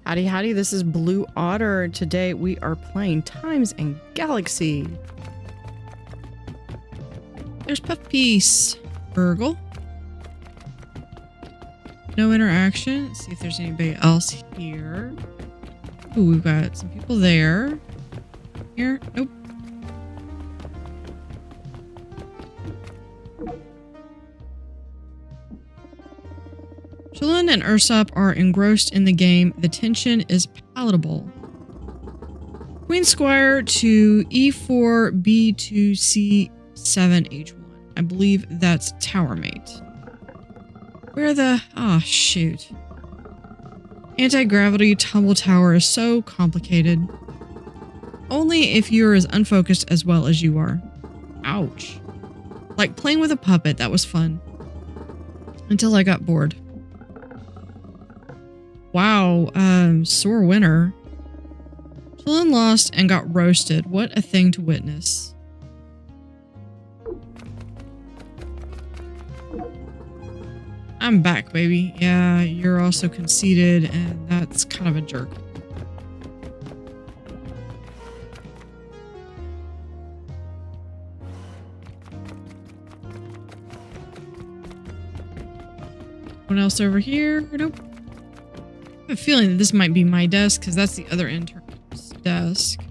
Howdy, howdy, this is Blue Otter. Today we are playing Times and Galaxy. There's Puff Piece. Burgle. No interaction. Let's see if there's anybody else here. Ooh, we've got some people there. Here? Nope. Chillin and Ursop are engrossed in the game. The tension is palatable. Queen Squire to E4, B2, C7, H1. I believe that's Tower Mate. Where the... Ah, shoot. Anti-gravity tumble tower is so complicated. Only if you're as unfocused as well as you are. Ouch. Like playing with a puppet, that was fun. Until I got bored. Wow, sore winner. Chillin lost and got roasted. What a thing to witness. I'm back, baby. Yeah, you're also conceited, and that's kind of a jerk. Anyone else over here? Nope. I have a feeling that this might be my desk, because that's the other intern's desk.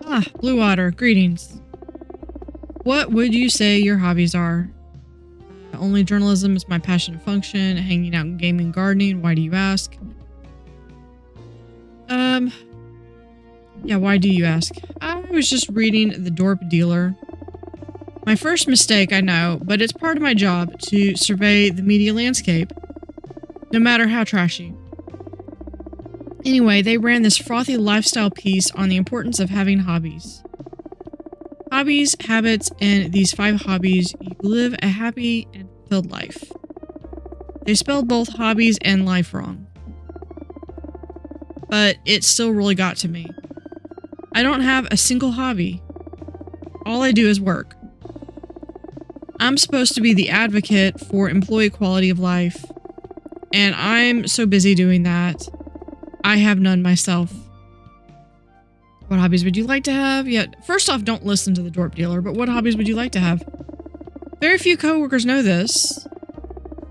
Ah, Blue Water, greetings. What would you say your hobbies are? Only journalism is my passion and function. Hanging out, gaming, gardening. Why do you ask? Yeah, why do you ask? I was just reading The Dorp Dealer. My first mistake, I know, but it's part of my job to survey the media landscape, no matter how trashy. Anyway, they ran this frothy lifestyle piece on the importance of having hobbies. Hobbies, habits, and these 5 hobbies, you live a happy and fulfilled life. They spelled both hobbies and life wrong. But it still really got to me. I don't have a single hobby. All I do is work. I'm supposed to be the advocate for employee quality of life, and I'm so busy doing that, I have none myself. What hobbies would you like to have? Yeah, first off, don't listen to the Dorp Dealer, but what hobbies would you like to have? Very few coworkers know this,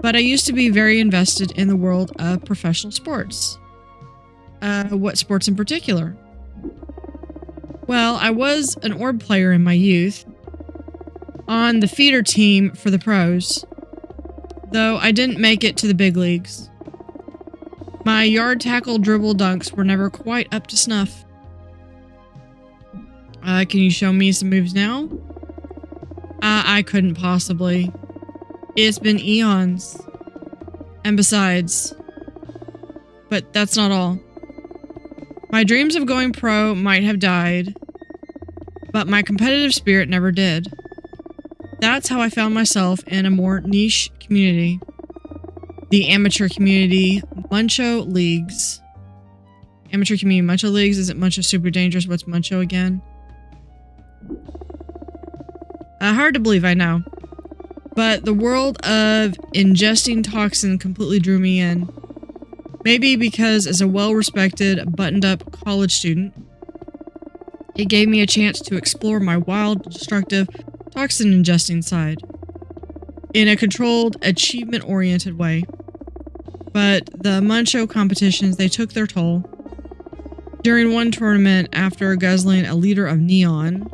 but I used to be very invested in the world of professional sports. What sports in particular? Well, I was an orb player in my youth, on the feeder team for the pros, though I didn't make it to the big leagues. My yard tackle dribble dunks were never quite up to snuff. Can you show me some moves now? I couldn't possibly. It's been eons. And besides, but that's not all. My dreams of going pro might have died, but my competitive spirit never did. That's how I found myself in a more niche community. The amateur community, Muncho Leagues. Amateur community, Muncho Leagues? Is it Muncho Super Dangerous? What's Muncho again? Hard to believe, I know. But the world of ingesting toxin completely drew me in. Maybe because as a well-respected, buttoned-up college student, it gave me a chance to explore my wild, destructive, toxin-ingesting side in a controlled, achievement-oriented way. But the Muncho competitions, they took their toll. During one tournament, after guzzling a liter of neon,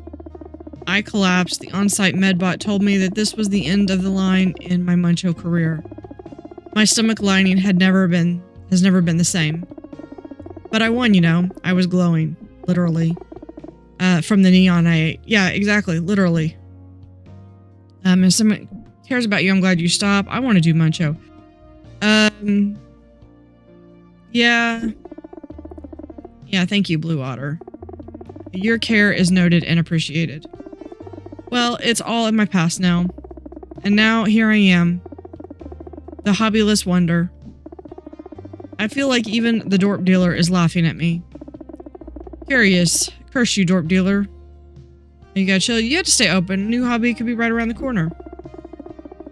I collapsed. The on-site medbot told me that this was the end of the line in my Muncho career. My stomach lining has never been the same. But I won, you know. I was glowing, literally. From the neon I ate. Yeah, exactly, literally. If someone cares about you, I'm glad you stopped. I want to do Muncho. Yeah. Yeah, thank you, Blue Otter. Your care is noted and appreciated. Well, it's all in my past now. And now, here I am. The hobbyless wonder. I feel like even the Dorp Dealer is laughing at me. Curious. Curse you, Dorp Dealer. You gotta chill. You have to stay open. New hobby could be right around the corner.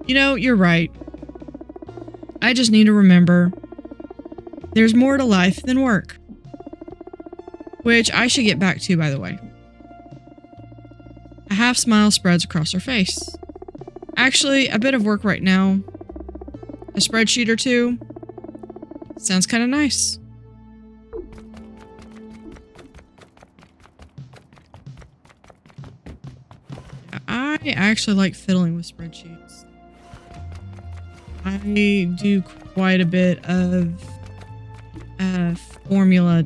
You know, you're right. I just need to remember there's more to life than work. Which I should get back to, by the way. A half smile spreads across her face. Actually, a bit of work right now. A spreadsheet or two. Sounds kind of nice. I actually like fiddling with spreadsheets. I do quite a bit of formula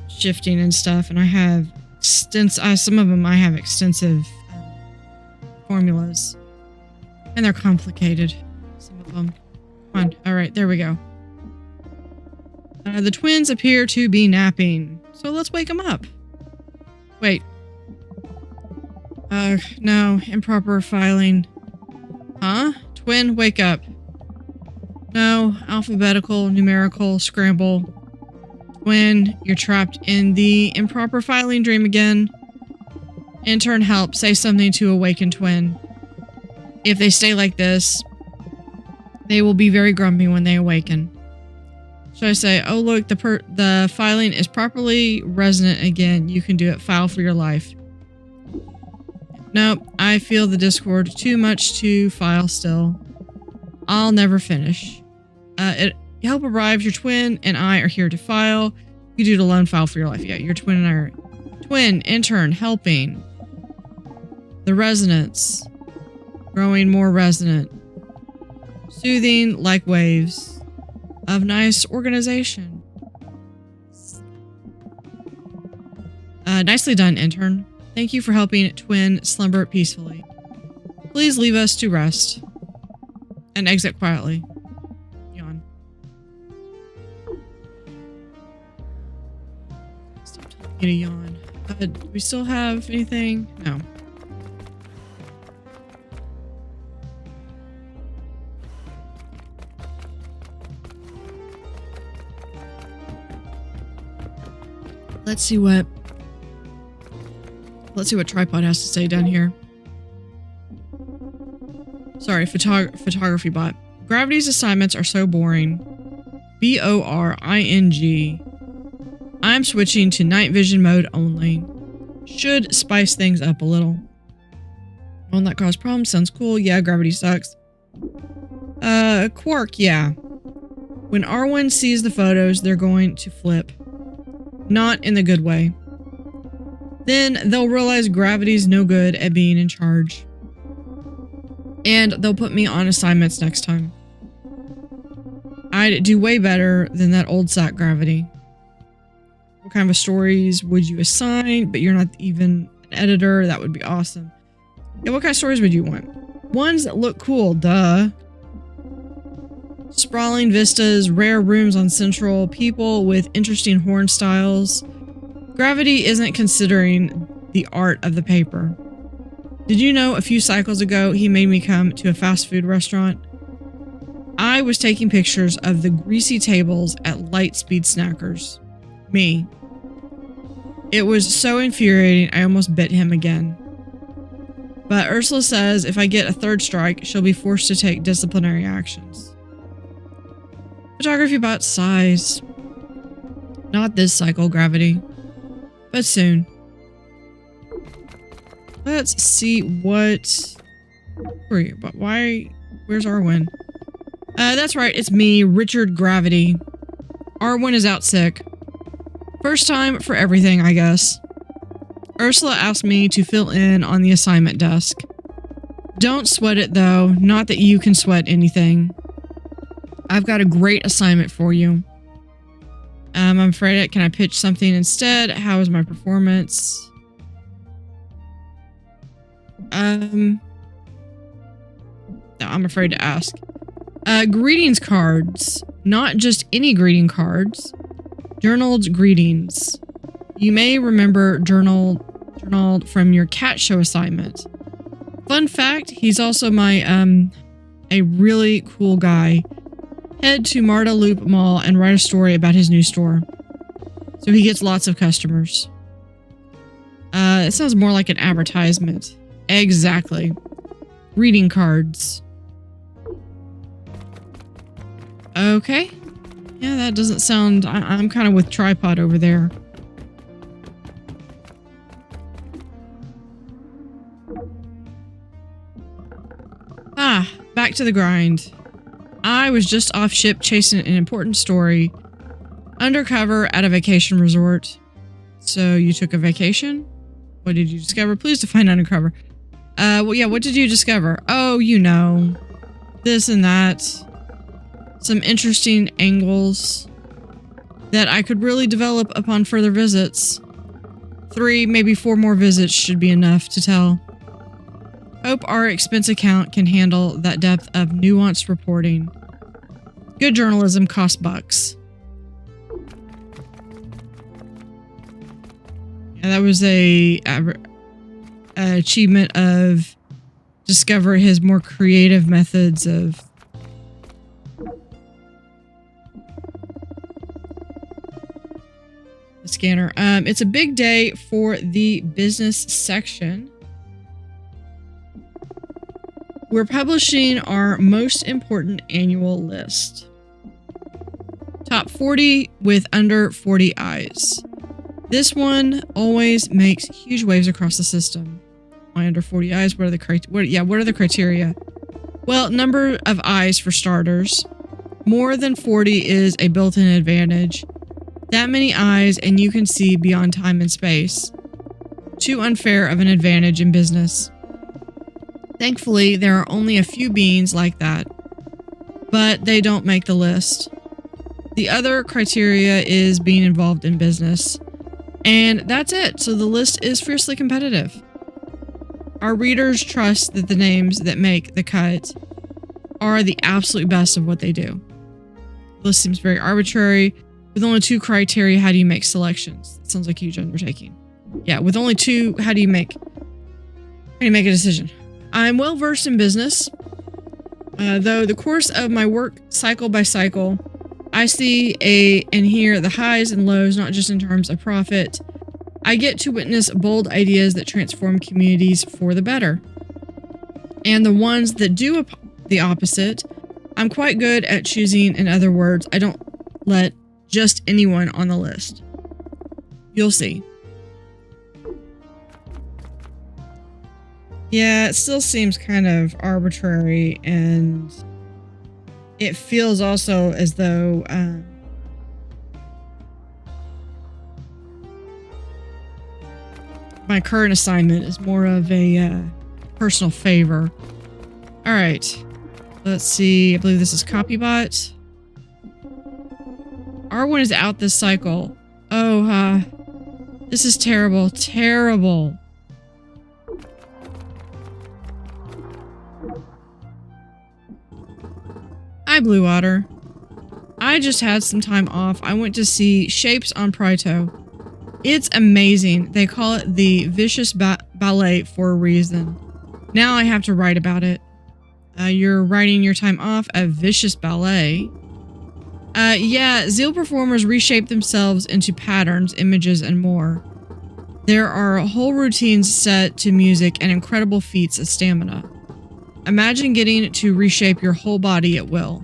shifting and stuff, and I have some of them I have extensive formulas, and they're complicated. Some of them. Come on. All right, there we go. The twins appear to be napping, so let's wake them up. Wait. No, improper filing. Huh? Twin, wake up. No, alphabetical, numerical, scramble. Twin, you're trapped in the improper filing dream again. Intern, help. Say something to awaken twin. If they stay like this, they will be very grumpy when they awaken. Should I say, oh look, the filing is properly resonant again. You can do it. File for your life. Nope, I feel the discord. Too much to file still. I'll never finish. Help arrives. Your twin and I are here to file. You do the lone file for your life. Yeah, your twin and I are... Twin, intern, helping. The resonance. Growing more resonant. Soothing like waves. Of nice organization. Nicely done, intern. Thank you for helping twin slumber peacefully. Please leave us to rest. And exit quietly. Yawn. Stop telling me to yawn. Do we still have anything? No. Let's see what Tripod has to say down here. Sorry, photography bot. Gravity's assignments are so boring. BORING. I'm switching to night vision mode only. Should spice things up a little. Won't that cause problems? Sounds cool. Yeah, gravity sucks. Quark, yeah. When R1 sees the photos, they're going to flip. Not in the good way. Then they'll realize gravity's no good at being in charge. And they'll put me on assignments next time. I'd do way better than that old sack gravity. What kind of stories would you assign? But you're not even an editor. That would be awesome. Yeah, what kind of stories would you want? Ones that look cool, duh. Sprawling vistas, rare rooms on Central, people with interesting horn styles. Gravity isn't considering the art of the paper. Did you know a few cycles ago he made me come to a fast food restaurant? I was taking pictures of the greasy tables at Lightspeed Snackers. Me. It was so infuriating I almost bit him again. But Ursula says if I get a third strike, she'll be forced to take disciplinary actions. Photography bot sighs. Not this cycle, Gravity. But soon. Let's see what... Where are you? But why... Where's Arwen? That's right, it's me, Richard Gravity. Arwen is out sick. First time for everything, I guess. Ursula asked me to fill in on the assignment desk. Don't sweat it, though. Not that you can sweat anything. I've got a great assignment for you. I'm afraid, can I pitch something instead? How is my performance? No, I'm afraid to ask. Greetings cards. Not just any greeting cards. Journaled greetings. You may remember journaled from your cat show assignment. Fun fact, he's also my, a really cool guy. Head to Marta Loop Mall and write a story about his new store. So he gets lots of customers. It sounds more like an advertisement. Exactly. Reading cards. Okay. Yeah, that doesn't sound... I'm kind of with tripod over there. Back to the grind. I was just off ship chasing an important story. Undercover at a vacation resort. So you took a vacation? What did you discover? Please define undercover. Well, yeah, what did you discover? Oh, you know. This and that. Some interesting angles that I could really develop upon further visits. 3, maybe 4 more visits should be enough to tell. Hope our expense account can handle that depth of nuanced reporting. Good journalism costs bucks. Yeah, that was a achievement of discover his more creative methods of the scanner. It's a big day for the business section. We're publishing our most important annual list. Top 40 with under 40 eyes. This one always makes huge waves across the system. Why under 40 eyes? What are the criteria? Well, number of eyes for starters. More than 40 is a built-in advantage. That many eyes and you can see beyond time and space. Too unfair of an advantage in business. Thankfully, there are only a few beings like that, but they don't make the list. The other criteria is being involved in business, and that's it. So the list is fiercely competitive. Our readers trust that the names that make the cut are the absolute best of what they do. The list seems very arbitrary. With only 2 criteria, how do you make selections? That sounds like a huge undertaking. Yeah, with only 2, how do you make a decision? I'm well versed in business, though the course of my work cycle by cycle, I see and hear the highs and lows, not just in terms of profit. I get to witness bold ideas that transform communities for the better. And the ones that do the opposite, I'm quite good at choosing. In other words, I don't let just anyone on the list. You'll see. Yeah, it still seems kind of arbitrary, and it feels also as though my current assignment is more of a personal favor. All right, let's see. I believe this is Copybot. R1 is out this cycle. Oh, this is terrible, terrible. Hi, Blue Otter. I just had some time off. I went to see Shapes on Prito. It's amazing. They call it the Vicious Ballet for a reason. Now I have to write about it. You're writing your time off at Vicious Ballet. Yeah, Zeal performers reshape themselves into patterns, images, and more. There are whole routines set to music and incredible feats of stamina. Imagine getting to reshape your whole body at will.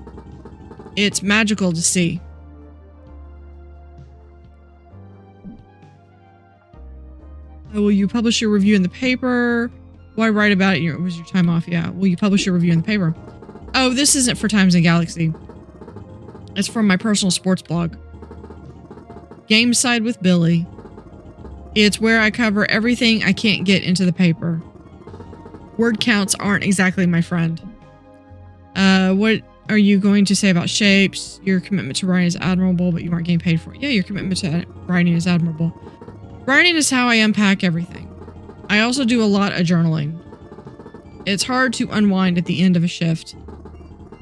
It's magical to see. Will you publish your review in the paper? Why write about it? Was your time off? Yeah. Will you publish your review in the paper? Oh, this isn't for Times and Galaxy. It's from my personal sports blog. Game Side with Billy. It's where I cover everything I can't get into the paper. Word counts aren't exactly my friend. What are you going to say about Shapes? Your commitment to writing is admirable, but you aren't getting paid for it. Yeah, your commitment to writing is admirable. Writing is how I unpack everything. I also do a lot of journaling. It's hard to unwind at the end of a shift.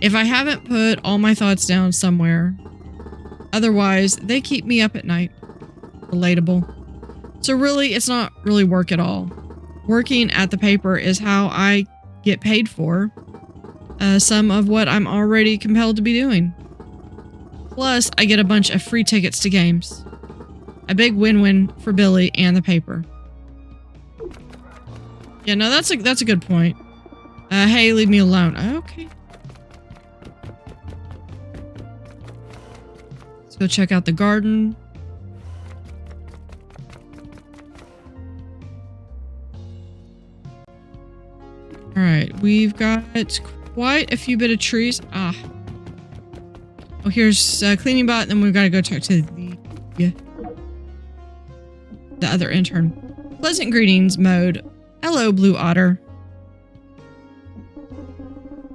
If I haven't put all my thoughts down somewhere, otherwise they keep me up at night. Relatable. So really, it's not really work at all. Working at the paper is how I get paid for some of what I'm already compelled to be doing. Plus, I get a bunch of free tickets to games. A big win-win for Billy and the paper. Yeah, no, that's a good point. Hey, leave me alone. Okay. Let's go check out the garden. All right, we've got quite a few bit of trees. Ah. Oh, here's cleaning bot, and then we've got to go talk to the other intern. Pleasant greetings mode. Hello, Blue Otter.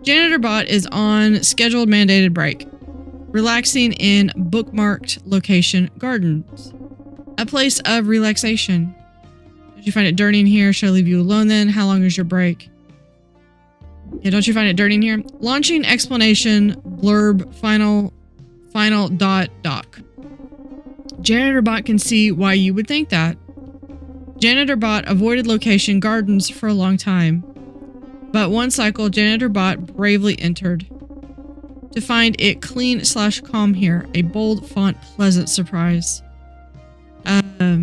Janitor bot is on scheduled mandated break. Relaxing in bookmarked location gardens. A place of relaxation. Did you find it dirty in here? Should I leave you alone then? How long is your break? Yeah, don't you find it dirty in here? Launching explanation blurb final dot doc. Janitor bot can see why you would think that. Janitor bot avoided location gardens for a long time. But one cycle, Janitor bot bravely entered. To find it clean / calm here. A bold font pleasant surprise. Yeah,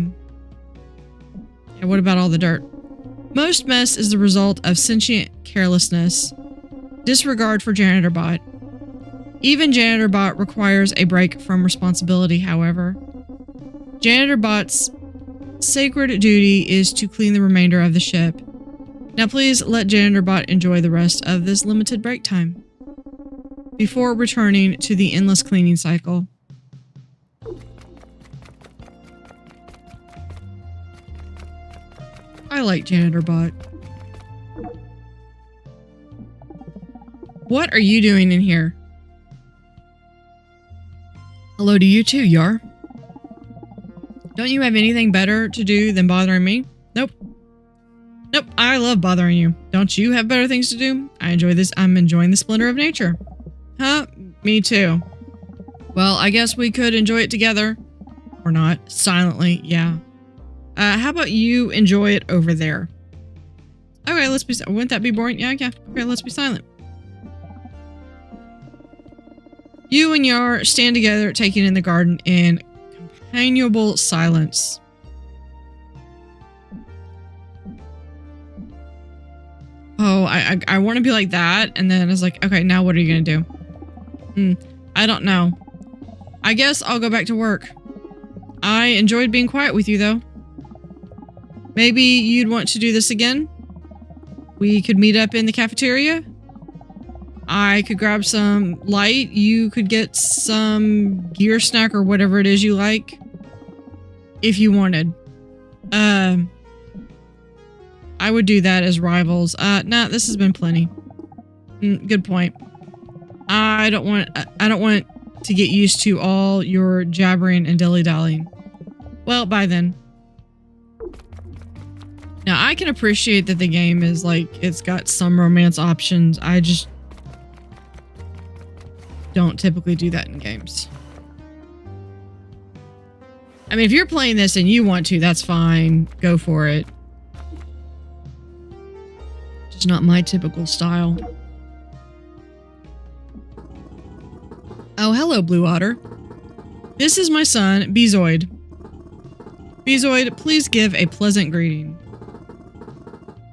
what about all the dirt? Most mess is the result of sentient carelessness. Disregard for Janitor bot. Even Janitor bot requires a break from responsibility, however. Janitor bot's sacred duty is to clean the remainder of the ship. Now please let Janitor bot enjoy the rest of this limited break time before returning to the endless cleaning cycle. I like Janitor bot. What are you doing in here? Hello to you too, Yar. Don't you have anything better to do than bothering me? Nope. Nope, I love bothering you. Don't you have better things to do? I enjoy this. I'm enjoying the splendor of nature. Huh? Me too. Well, I guess we could enjoy it together. Or not. Silently, yeah. How about you enjoy it over there? Okay, let's be... Wouldn't that be boring? Yeah. Okay, let's be silent. You and Yar stand together, taking in the garden in companionable silence. Oh, I want to be like that, and then I was like, okay, now what are you gonna do? I don't know. I guess I'll go back to work. I enjoyed being quiet with you, though. Maybe you'd want to do this again? We could meet up in the cafeteria? I could grab some light. You could get some gear snack or whatever it is you like. If you wanted. I would do that as rivals. Nah, this has been plenty. Good point. I don't want to get used to all your jabbering and dilly-dallying. Well, bye then. Now, I can appreciate that the game is like, it's got some romance options. I just don't typically do that in games. I mean, if you're playing this and you want to, that's fine. Go for it. Just not my typical style. Oh, hello, Blue Otter. This is my son, Bezoid. Bezoid, please give a pleasant greeting.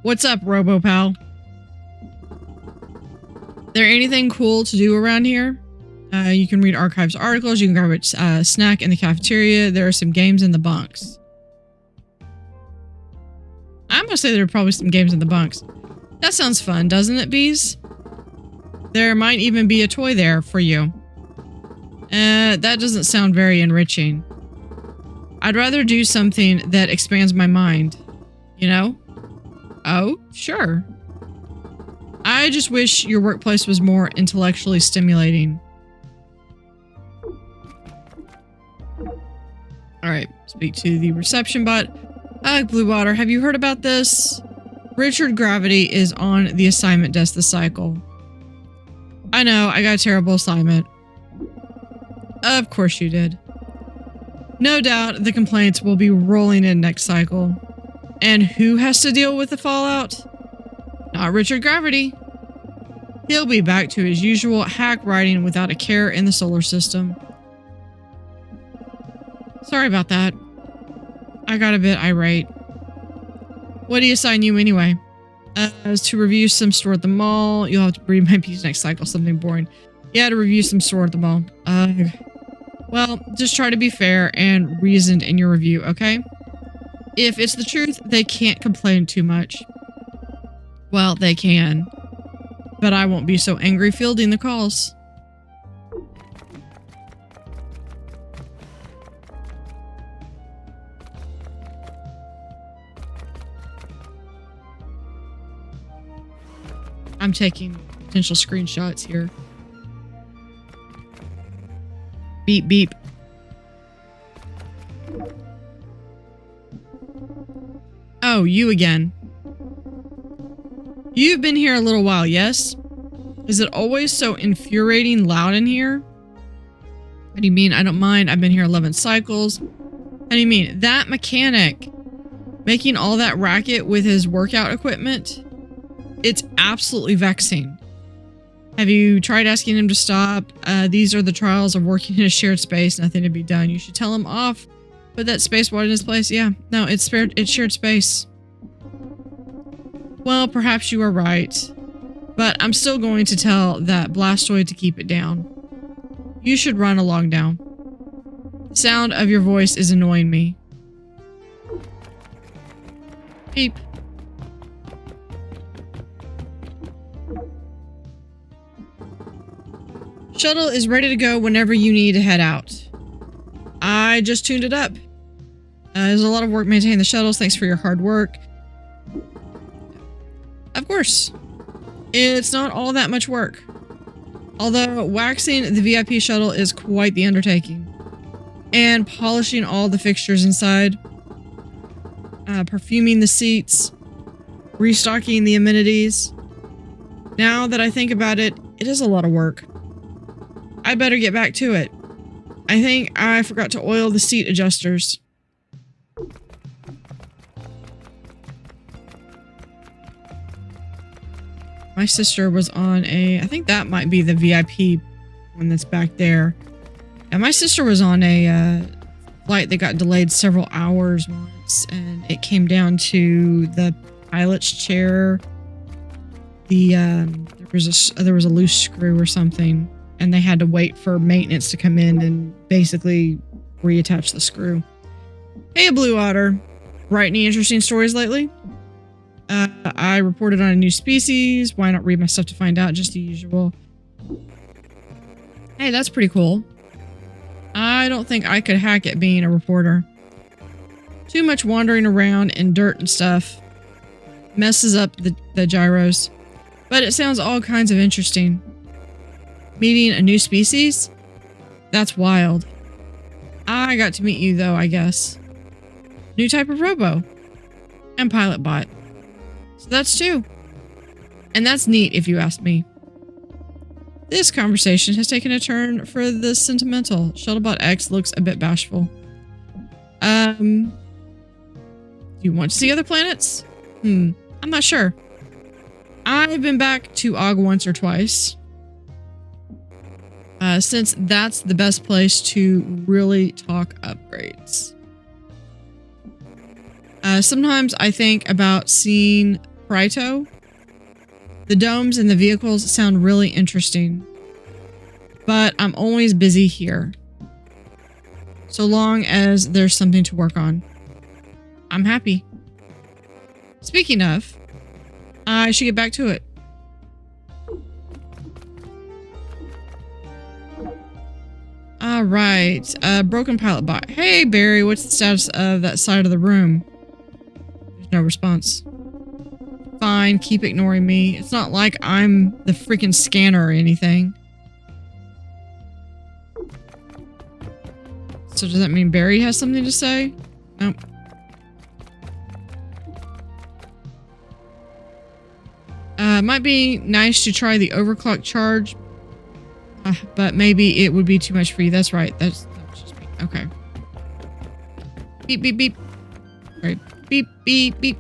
What's up, Robo Pal? There anything cool to do around here? You can read archives articles. You can grab a snack in the cafeteria. There are some games in the bunks. I'm gonna say there are probably some games in the bunks. That sounds fun, doesn't it, Bees? There might even be a toy there for you. That doesn't sound very enriching. I'd rather do something that expands my mind. You know? Oh, sure. I just wish your workplace was more intellectually stimulating. Alright, speak to the reception bot. Blue Water, have you heard about this? Richard Gravity is on the assignment desk this cycle. I know, I got a terrible assignment. Of course you did. No doubt the complaints will be rolling in next cycle. And who has to deal with the fallout? Not Richard Gravity. He'll be back to his usual hack writing without a care in the solar system. Sorry about that. I got a bit irate. What do you assign you anyway? To review some store at the mall. You'll have to read my piece next cycle. Something boring. Yeah, to review some store at the mall. Well, just try to be fair and reasoned in your review, okay? If it's the truth, they can't complain too much. Well, they can. But I won't be so angry fielding the calls. I'm taking potential screenshots here. Beep, beep. Oh, you again. You've been here a little while, yes? Is it always so infuriating loud in here? What do you mean? I don't mind. I've been here 11 cycles. How do you mean? That mechanic making all that racket with his workout equipment? It's absolutely vexing. Have you tried asking him to stop? These are the trials of working in a shared space. Nothing to be done. You should tell him off. Put that space wide in his place. Yeah, no, it's shared space. Well, perhaps you are right. But I'm still going to tell that Blastoid to keep it down. You should run along now. The sound of your voice is annoying me. Beep. Shuttle is ready to go whenever you need to head out. I just tuned it up. There's a lot of work maintaining the shuttles. Thanks for your hard work. Of course. It's not all that much work. Although waxing the VIP shuttle is quite the undertaking. And polishing all the fixtures inside. Perfuming the seats. Restocking the amenities. Now that I think about it, it is a lot of work. I better get back to it. I think I forgot to oil the seat adjusters. My sister was on I think that might be the VIP one that's back there. And my sister was on a flight that got delayed several hours once, and it came down to the pilot's chair. There was a loose screw or something. And they had to wait for maintenance to come in and basically reattach the screw. Hey, Blue Otter. Write any interesting stories lately? I reported on a new species. Why not read my stuff to find out? Just the usual. Hey, that's pretty cool. I don't think I could hack at being a reporter. Too much wandering around in dirt and stuff. Messes up the gyros. But it sounds all kinds of interesting. Meeting a new species? That's wild. I got to meet you though, I guess. New type of robo. And pilot bot. So that's two. And that's neat if you ask me. This conversation has taken a turn for the sentimental. Shuttlebot X looks a bit bashful. Do you want to see other planets? I'm not sure. I've been back to Og once or twice. Since that's the best place to really talk upgrades. Sometimes I think about seeing Prito. The domes and the vehicles sound really interesting. But I'm always busy here. So long as there's something to work on. I'm happy. Speaking of, I should get back to it. All right, broken pilot bot. Hey, Barry, what's the status of that side of the room? There's no response. Fine, keep ignoring me. It's not like I'm the freaking scanner or anything. So does that mean Barry has something to say? Nope. Might be nice to try the overclock charge. But maybe it would be too much for you. That's right. That's just me. Okay. Beep, beep, beep. All right. Beep, beep, beep.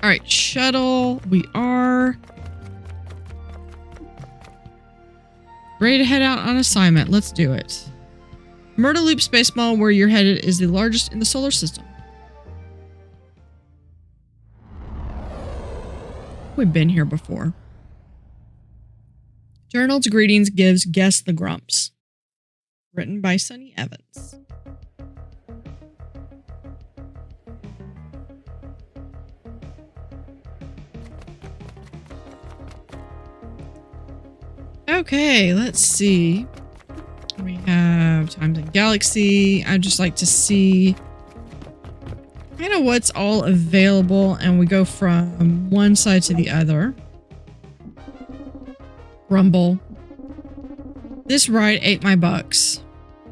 All right. Shuttle. We are ready to head out on assignment. Let's do it. Myrtle Loop Space Mall, where you're headed, is the largest in the solar system. we've been here before. Journal's Greetings gives Guess the Grumps. Written by Sunny Evans. Okay, let's see. We have Times and Galaxy. I'd just like to see kind of what's all available, and we go from one side to the other. Rumble. This ride ate my bucks.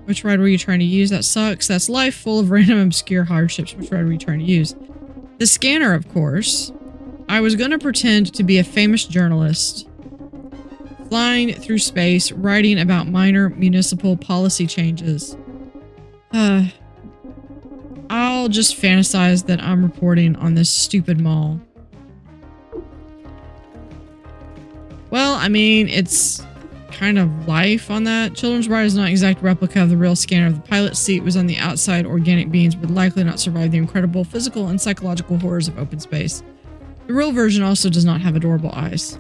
Which ride were you trying to use? That sucks. That's life full of random obscure hardships. Which ride were you trying to use? The scanner, of course. I was going to pretend to be a famous journalist. Flying through space, writing about minor municipal policy changes. I'll just fantasize that I'm reporting on this stupid mall. Well, I mean, it's kind of life on that. Children's Ride is not an exact replica of the real scanner. The pilot's seat was on the outside. Organic beings would likely not survive the incredible physical and psychological horrors of open space. The real version also does not have adorable eyes.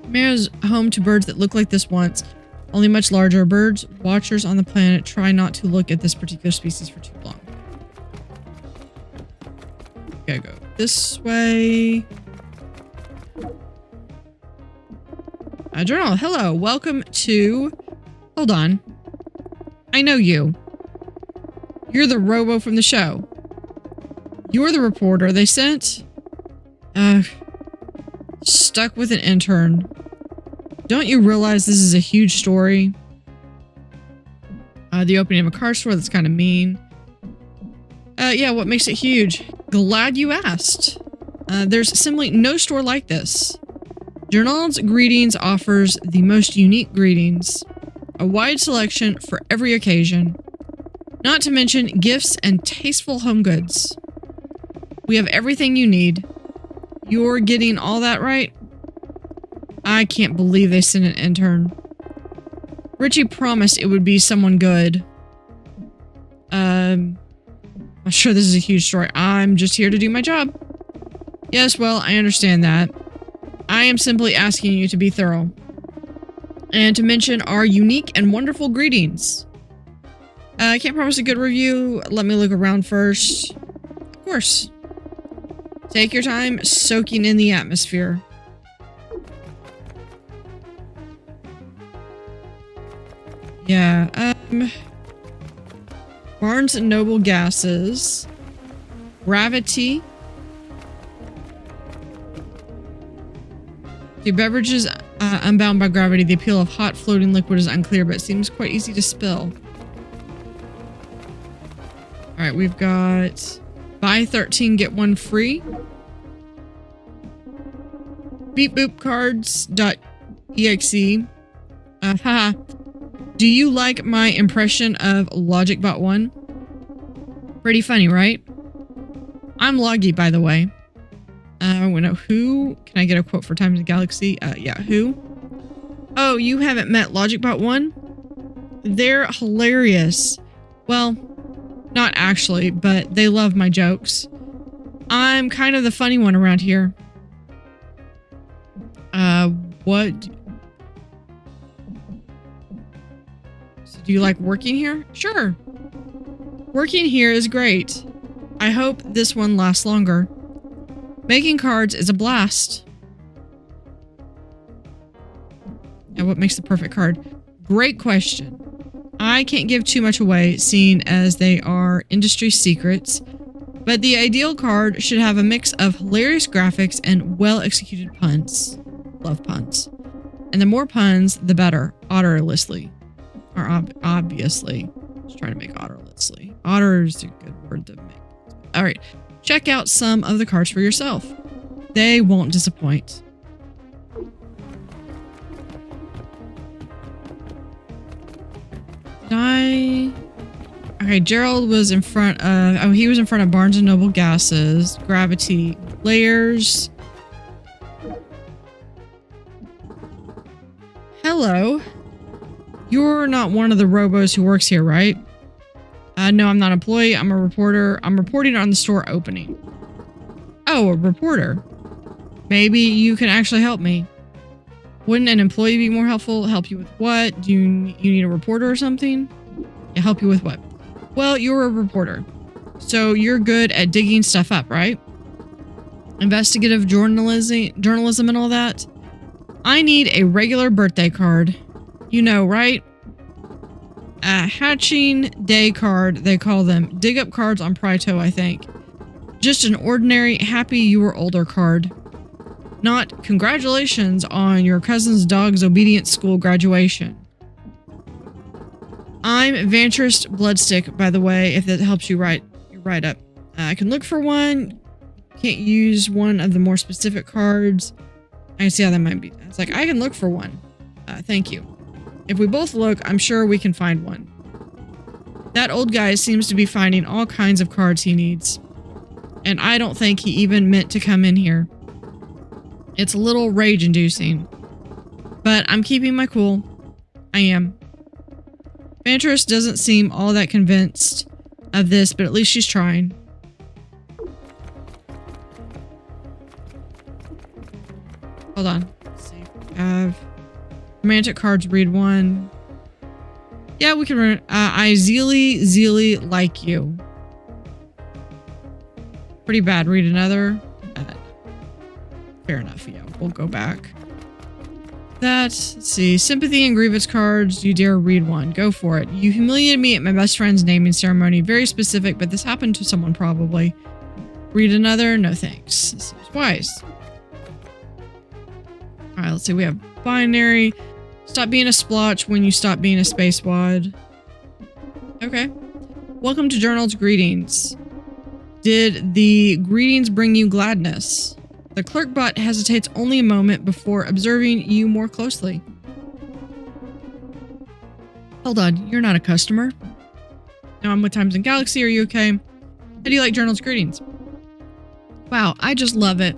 Mara's home to birds that look like this once, only much larger. Birds watchers on the planet try not to look at this particular species for too long. Gotta go this way. Journal, hello, welcome to... Hold on. I know you. You're the robo from the show. You're the reporter they sent. Stuck with an intern. Don't you realize this is a huge story? The opening of a car store, that's kind of mean. Yeah, what makes it huge? Glad you asked. There's simply no store like this. Journal's Greetings offers the most unique greetings. A wide selection for every occasion. Not to mention gifts and tasteful home goods. We have everything you need. You're getting all that right? I can't believe they sent an intern. Richie promised it would be someone good. I'm sure this is a huge story. I'm just here to do my job. Yes, well, I understand that. I am simply asking you to be thorough. And to mention our unique and wonderful greetings. I can't promise a good review. Let me look around first. Of course. Take your time soaking in the atmosphere. Yeah, Barnes & Noble gases. Gravity. The beverages unbound by gravity. The appeal of hot floating liquid is unclear, but it seems quite easy to spill. Alright, we've got buy 13, get 1 free. Beepboopcards.exe. Haha. Do you like my impression of LogicBot 1? Pretty funny, right? I'm Loggy, by the way. Who? Can I get a quote for Times and Galaxy? Yeah, who? Oh, you haven't met LogicBot 1? They're hilarious. Well, not actually, but they love my jokes. I'm kind of the funny one around here. What? So do you like working here? Sure. Working here is great. I hope this one lasts longer. Making cards is a blast. Now, what makes the perfect card? Great question. I can't give too much away, seeing as they are industry secrets, but the ideal card should have a mix of hilarious graphics and well-executed puns. Love puns. And the more puns, the better. Otterlessly. Or obviously. Just trying to make otterlessly. Otter is a good word to make. Alright. Check out some of the cards for yourself. They won't disappoint. Okay, Gerald was in front of... Oh, he was in front of Barnes & Noble gases. Gravity. Layers. Hello. You're not one of the robos who works here, right? No, I'm not an employee. I'm a reporter. I'm reporting on the store opening. Oh, a reporter. Maybe you can actually help me. Wouldn't an employee be more helpful? Help you with what? Do you need a reporter or something? Yeah, help you with what? Well, you're a reporter. So you're good at digging stuff up, right? Investigative journalism and all that. I need a regular birthday card. You know, right? A hatching day card, they call them. Dig up cards on Pryto, I think. Just an ordinary happy you were older card. Not congratulations on your cousin's dog's obedience school graduation. I'm Vantress Bloodstick, by the way, if that helps you write up. I can look for one. Can't use one of the more specific cards. I can see how that might be. It's like, I can look for one. Thank you. If we both look, I'm sure we can find one. That old guy seems to be finding all kinds of cards he needs. And I don't think he even meant to come in here. It's a little rage-inducing. But I'm keeping my cool. I am. Vantress doesn't seem all that convinced of this, but at least she's trying. Hold on. Let's see. We have romantic cards, read one. Yeah, we can run. I zeally like you. Pretty bad. Read another. Fair enough. Yeah, we'll go back. Let's see. Sympathy and grievance cards. You dare read one. Go for it. You humiliated me at my best friend's naming ceremony. Very specific, but this happened to someone probably. Read another. No thanks. This seems wise. Alright, let's see. We have binary. Stop being a splotch when you stop being a spacewad. Okay. Welcome to Journal's greetings. Did the greetings bring you gladness? The clerk bot hesitates only a moment before observing you more closely. Hold on, you're not a customer. No, I'm with Times and Galaxy. Are you okay? How do you like Journal's greetings? Wow, I just love it.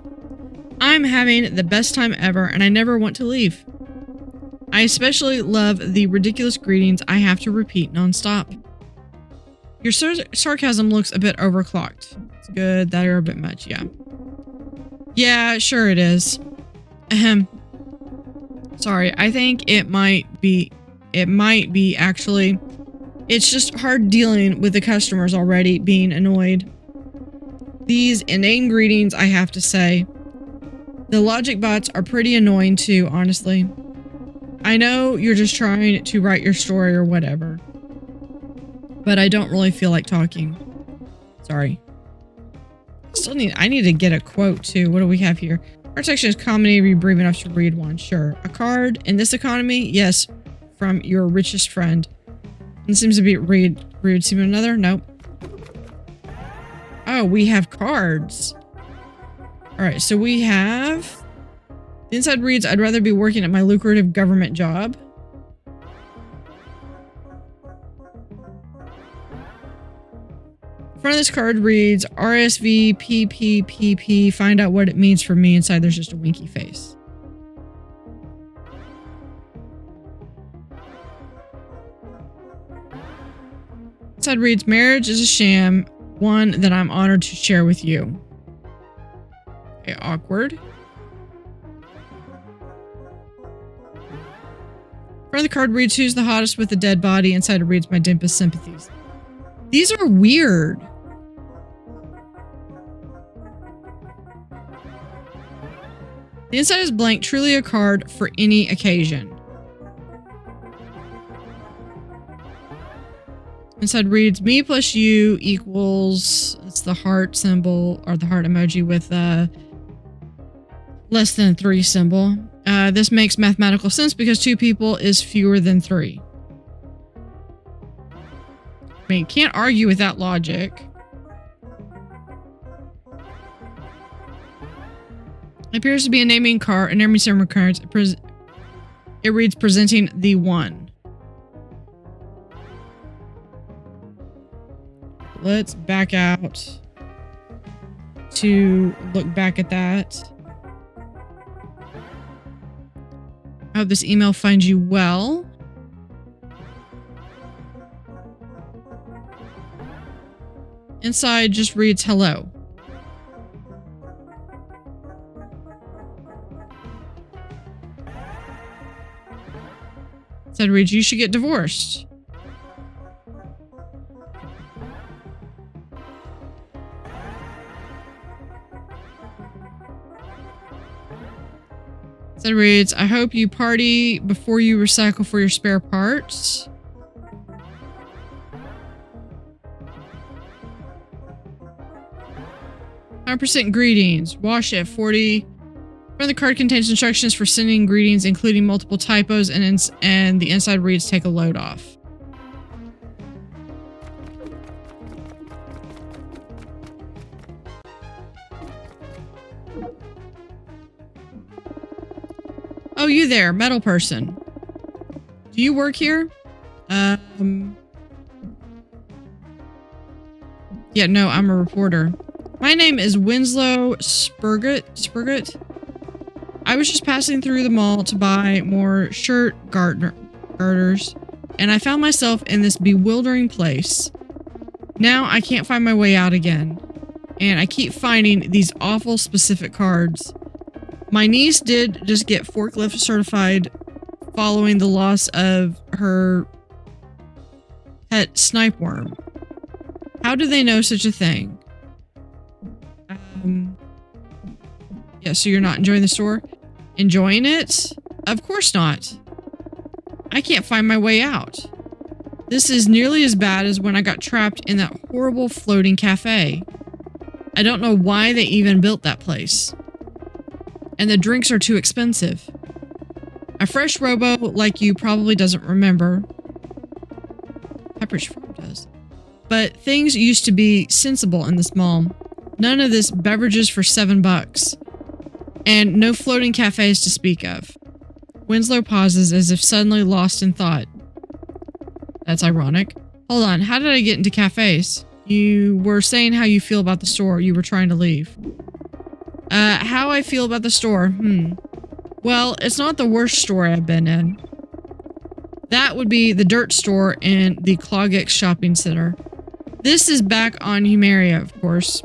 I'm having the best time ever, and I never want to leave. I especially love the ridiculous greetings I have to repeat nonstop. Your sarcasm looks a bit overclocked. It's good. That are a bit much, yeah. Yeah, sure it is. Ahem. Sorry, I think it might be actually. It's just hard dealing with the customers already being annoyed. These inane greetings, I have to say. The logic bots are pretty annoying too, honestly. I know you're just trying to write your story or whatever. But I don't really feel like talking. Sorry. I need to get a quote too. What do we have here? Our section is comedy. Are you brave enough to read one? Sure. A card in this economy? Yes. From your richest friend. It seems to be rude. See another? Nope. Oh, we have cards. Alright, so we have... The inside reads, I'd rather be working at my lucrative government job. Front of this card reads RSVPPPP. Find out what it means for me. Inside there's just a winky face. Inside reads marriage is a sham, one that I'm honored to share with you. Okay, awkward. Front of the card reads who's the hottest with a dead body. Inside it reads my deepest sympathies. These are weird. The inside is blank, truly a card for any occasion. Inside reads, me plus you equals, it's the heart symbol, or the heart emoji with less than 3 symbol. This makes mathematical sense because 2 people is fewer than 3. I mean, can't argue with that logic. It appears to be a naming card, a naming ceremony cards. It reads presenting the 1. Let's back out to look back at that. I hope this email finds you well. Inside just reads hello. Said reads, you should get divorced. Said reads, I hope you party before you recycle for your spare parts. %, greetings. Wash at 40. Front of the card contains instructions for sending greetings, including multiple typos, and the inside reads, take a load off. Oh, you there, metal person. Do you work here? Yeah, no, I'm a reporter. My name is Winslow Spurgett. I was just passing through the mall to buy more shirt garters, and I found myself in this bewildering place. Now I can't find my way out again, and I keep finding these awful specific cards. My niece did just get forklift certified following the loss of her pet snipe worm. How do they know such a thing? Yeah, so you're not enjoying the store? Enjoying it? Of course not. I can't find my way out. This is nearly as bad as when I got trapped in that horrible floating cafe. I don't know why they even built that place. And the drinks are too expensive. A fresh robo like you probably doesn't remember. Pepperidge Farm does. But things used to be sensible in this mall. None of this beverages for $7. And no floating cafes to speak of. Winslow pauses as if suddenly lost in thought. That's ironic. Hold on, how did I get into cafes? You were saying how you feel about the store. You were trying to leave. How I feel about the store? Well, it's not the worst store I've been in. That would be the dirt store in the Clogix shopping center. This is back on Humeria, of course.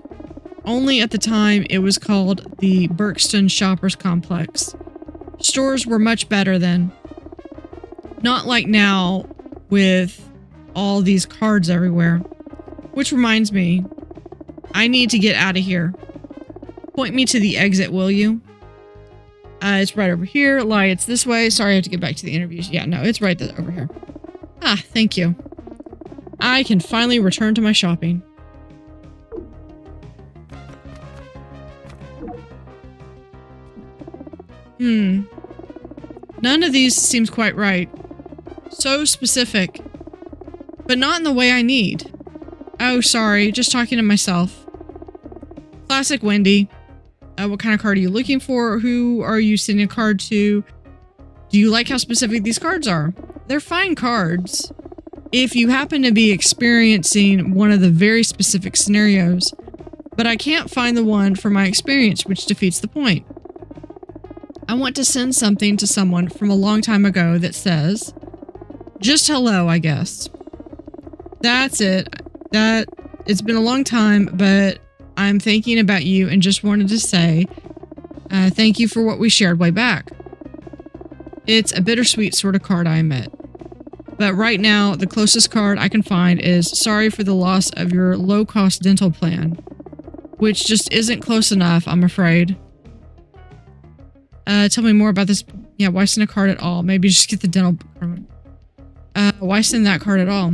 Only at the time it was called the Berkston Shoppers Complex. Stores were much better then. Not like now with all these cards everywhere. Which reminds me, I need to get out of here. Point me to the exit, will you? It's right over here. Lie, it's this way. Sorry, I have to get back to the interviews. Yeah, no, it's right over here. Ah, thank you. I can finally return to my shopping. None of these seems quite right. So specific. But not in the way I need. Oh, sorry. Just talking to myself. Classic Wendy. What kind of card are you looking for? Who are you sending a card to? Do you like how specific these cards are? They're fine cards. If you happen to be experiencing one of the very specific scenarios, but I can't find the one for my experience, which defeats the point. I want to send something to someone from a long time ago that says, just hello, I guess. That's it. It's been a long time, but I'm thinking about you and just wanted to say, thank you for what we shared way back. It's a bittersweet sort of card, I admit. But right now, the closest card I can find is sorry for the loss of your low-cost dental plan, which just isn't close enough, I'm afraid. Tell me more about this. Yeah, why send a card at all? Maybe just get the dental. Why send that card at all?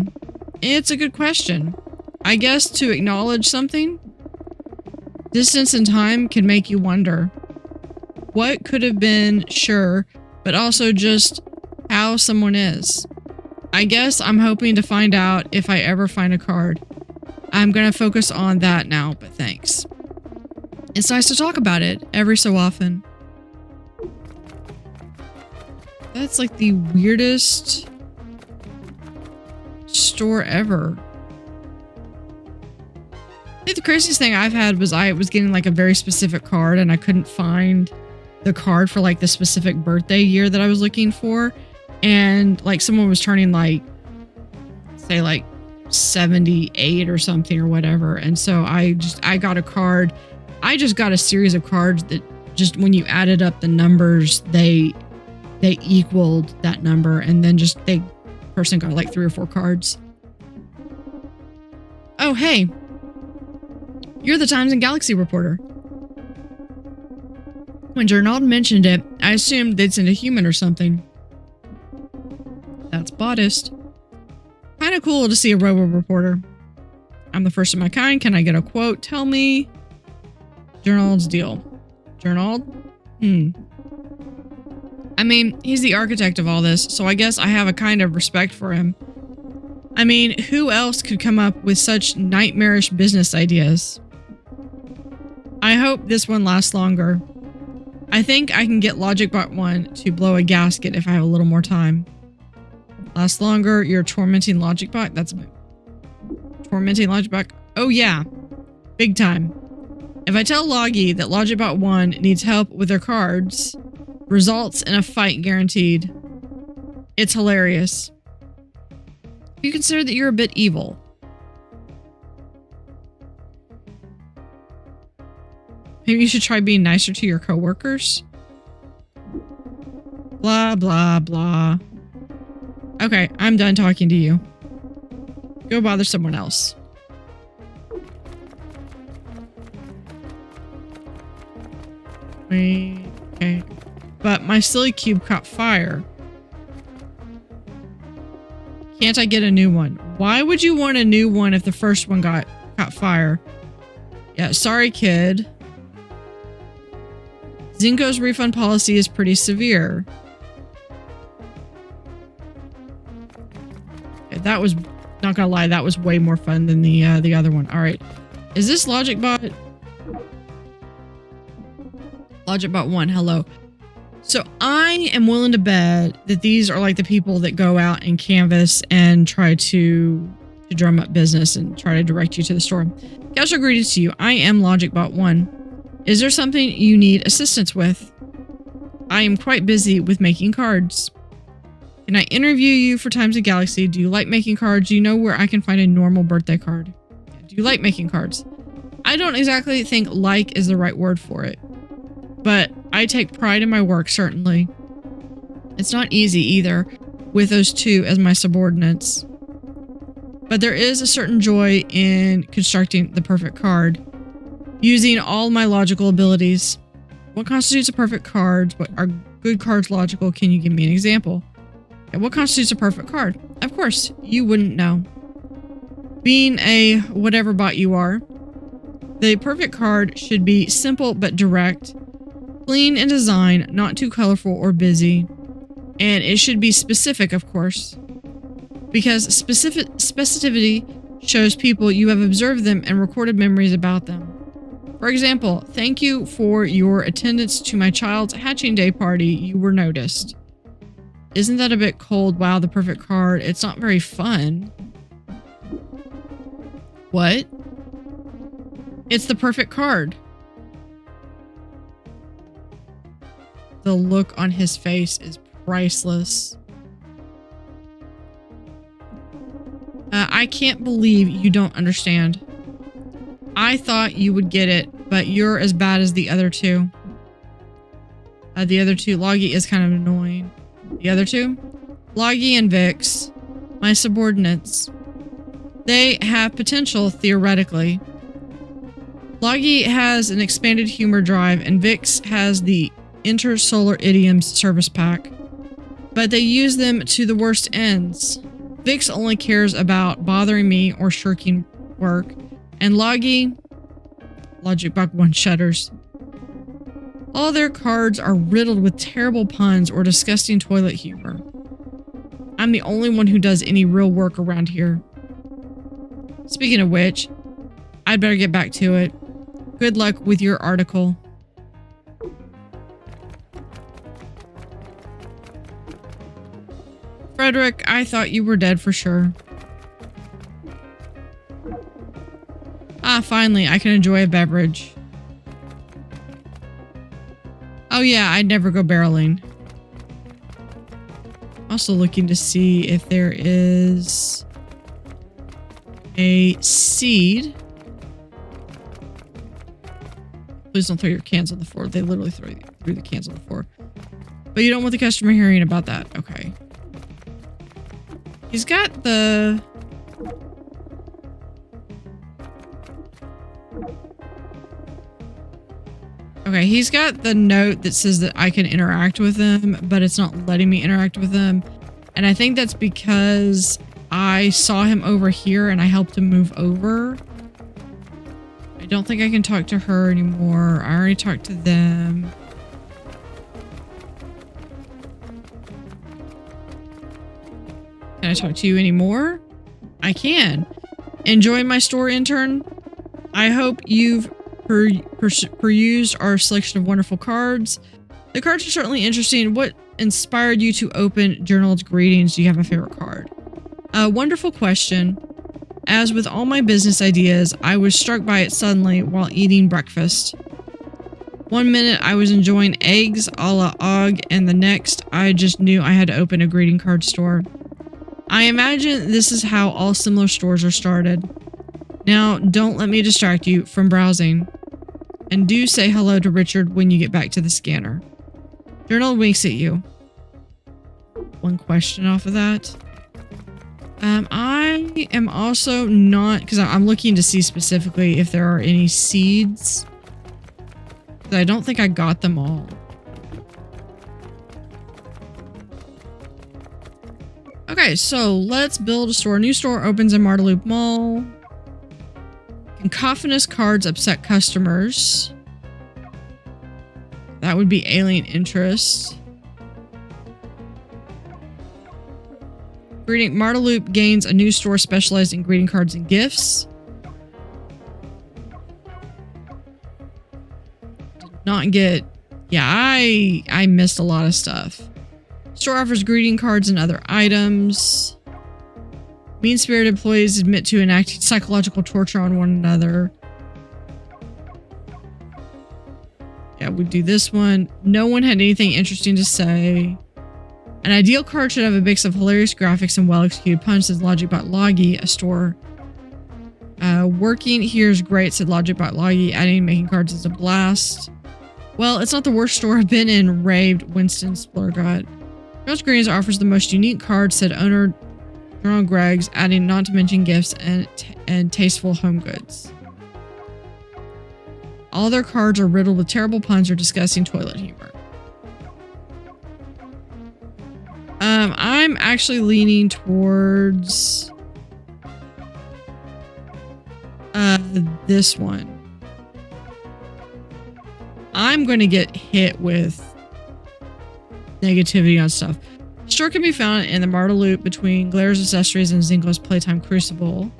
It's a good question. I guess to acknowledge something. Distance and time can make you wonder. What could have been, sure, but also just how someone is. I guess I'm hoping to find out if I ever find a card. I'm gonna focus on that now, but thanks. It's nice to talk about it every so often. That's like the weirdest store ever. I think the craziest thing I've had was I was getting like a very specific card and I couldn't find the card for like the specific birthday year that I was looking for. And like someone was turning like, say like 78 or something or whatever. And so I got a card. I just got a series of cards that just when you added up the numbers, they they equaled that number, and then just person got like 3 or 4 cards. Oh, hey, you're the Times and Galaxy reporter. When Gernald mentioned it, I assumed they'd send a human or something. That's modest. Kind of cool to see a Roboreporter. I'm the first of my kind. Can I get a quote? Tell me Gernald's deal. Gernald? I mean, he's the architect of all this, so I guess I have a kind of respect for him. I mean, who else could come up with such nightmarish business ideas? I hope this one lasts longer. I think I can get LogicBot 1 to blow a gasket if I have a little more time. Last longer, you're tormenting LogicBot? That's tormenting LogicBot? Oh yeah, big time. If I tell Loggy that LogicBot 1 needs help with their cards, results in a fight guaranteed. It's hilarious. You consider that you're a bit evil. Maybe you should try being nicer to your coworkers. Blah, blah, blah. Okay, I'm done talking to you. Go bother someone else. Okay. But my silly cube caught fire. Can't I get a new one? Why would you want a new one if the first one caught fire? Yeah, sorry, kid. Zinco's refund policy is pretty severe. That was, not gonna lie, that was way more fun than the other one. All right, is this LogicBot? LogicBot 1, hello. So I am willing to bet that these are like the people that go out and canvas and try to drum up business and try to direct you to the store. Casual greetings to you. I am LogicBot 1. Is there something you need assistance with? I am quite busy with making cards. Can I interview you for Times of Galaxy? Do you like making cards? Do you know where I can find a normal birthday card? Do you like making cards? I don't exactly think like is the right word for it, but I take pride in my work, certainly. It's not easy either with those two as my subordinates, but there is a certain joy in constructing the perfect card, using all my logical abilities. What constitutes a perfect card? What are good cards logical? Can you give me an example? Okay, what constitutes a perfect card? Of course, you wouldn't know. Being a whatever bot you are, the perfect card should be simple but direct, clean in design, not too colorful or busy, and it should be specific, of course, because specificity shows people you have observed them and recorded memories about them. For example, thank you for your attendance to my child's hatching day party. You were noticed. Isn't that a bit cold? Wow, the perfect card. It's not very fun. What? It's the perfect card. The look on his face is priceless. I can't believe you don't understand. I thought you would get it, but you're as bad as the other two. Loggy is kind of annoying. The other two? Loggy and Vix, my subordinates. They have potential, theoretically. Loggy has an expanded humor drive, and Vix has the Intersolar Idioms service pack. But they use them to the worst ends. Vix only cares about bothering me or shirking work. And LogicBot 1 shudders. All their cards are riddled with terrible puns or disgusting toilet humor. I'm the only one who does any real work around here. Speaking of which, I'd better get back to it. Good luck with your article. Frederick, I thought you were dead for sure. Ah, finally, I can enjoy a beverage. Oh yeah, I'd never go barreling. Also looking to see if there is a seed. Please don't throw your cans on the floor. They literally threw the cans on the floor. But you don't want the customer hearing about that. Okay. He's got the... Okay, he's got the note that says that I can interact with him, but it's not letting me interact with him. And I think that's because I saw him over here and I helped him move over. I don't think I can talk to her anymore. I already talked to them. Can I talk to you anymore? I can. Enjoy my store, intern? I hope you've perused our selection of wonderful cards. The cards are certainly interesting. What inspired you to open Journal's Greetings? Do you have a favorite card? A wonderful question. As with all my business ideas, I was struck by it suddenly while eating breakfast. One minute I was enjoying eggs a la Og, and the next I just knew I had to open a greeting card store. I imagine this is how all similar stores are started. Now, don't let me distract you from browsing. And do say hello to Richard when you get back to the scanner. Journal winks at you. One question off of that. I am also not... Because I'm looking to see specifically if there are any seeds. I don't think I got them all. Okay, so let's build a store. A new store opens in Marteloup Mall. Cacophonous cards upset customers. That would be alien interest. Greeting Marteloup gains a new store specialized in greeting cards and gifts. Did not get... Yeah, I missed a lot of stuff. Store offers greeting cards and other items. Mean-spirited employees admit to enacting psychological torture on one another. Yeah, we do this one. No one had anything interesting to say. An ideal card should have a mix of hilarious graphics and well-executed puns, says LogicBot Loggy, a store. Working here is great, said LogicBot Loggy, adding and making cards is a blast. Well, it's not the worst store I've been in, raved Winston Splurgot. Jones Greens offers the most unique cards, said owner General Greggs, adding not to mention gifts and tasteful home goods. All their cards are riddled with terrible puns or disgusting toilet humor. I'm actually leaning towards this one. I'm going to get hit with negativity on stuff. Store can be found in the Marteloup between Glaire's Accessories and Zinko's Playtime Crucible.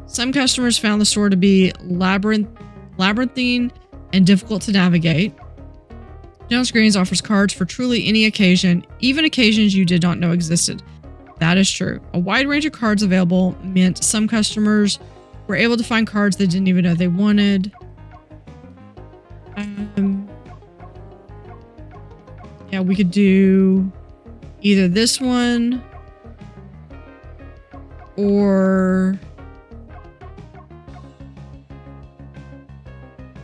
Some customers found the store to be labyrinthine and difficult to navigate. Jones Greens offers cards for truly any occasion, even occasions you did not know existed. That is true. A wide range of cards available meant some customers were able to find cards they didn't even know they wanted. Yeah, we could do either this one or...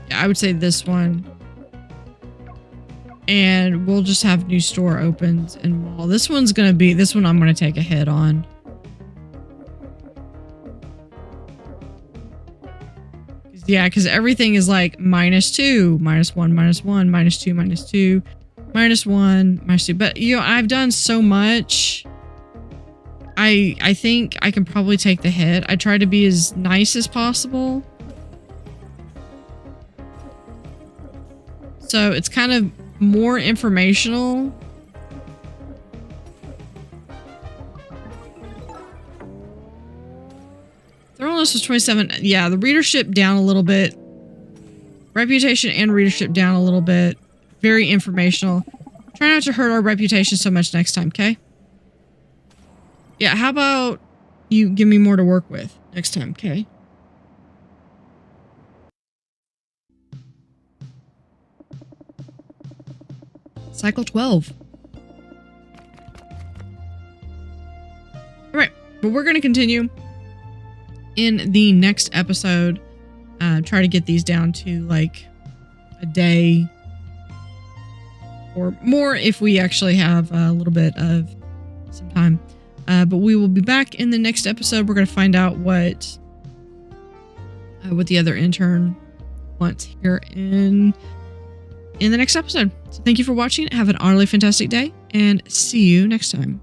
Yeah, I would say this one. And we'll just have new store opens and mall. This one I'm going to take a hit on. Yeah, because everything is like -2, -1, -1, -2, -2, -1, -2. But, you know, I've done so much. I think I can probably take the hit. I try to be as nice as possible. So it's kind of more informational. Thoroughness was 27. Yeah, the readership down a little bit. Reputation and readership down a little bit. Very informational. Try not to hurt our reputation so much next time, okay? Yeah, how about you give me more to work with next time, okay? Cycle 12. All right, but we're going to continue in the next episode. Try to get these down to like a day. or more if we actually have a little bit of some time. But we will be back in the next episode. We're going to find out what the other intern wants here in the next episode. So thank you for watching. Have an utterly fantastic day and see you next time.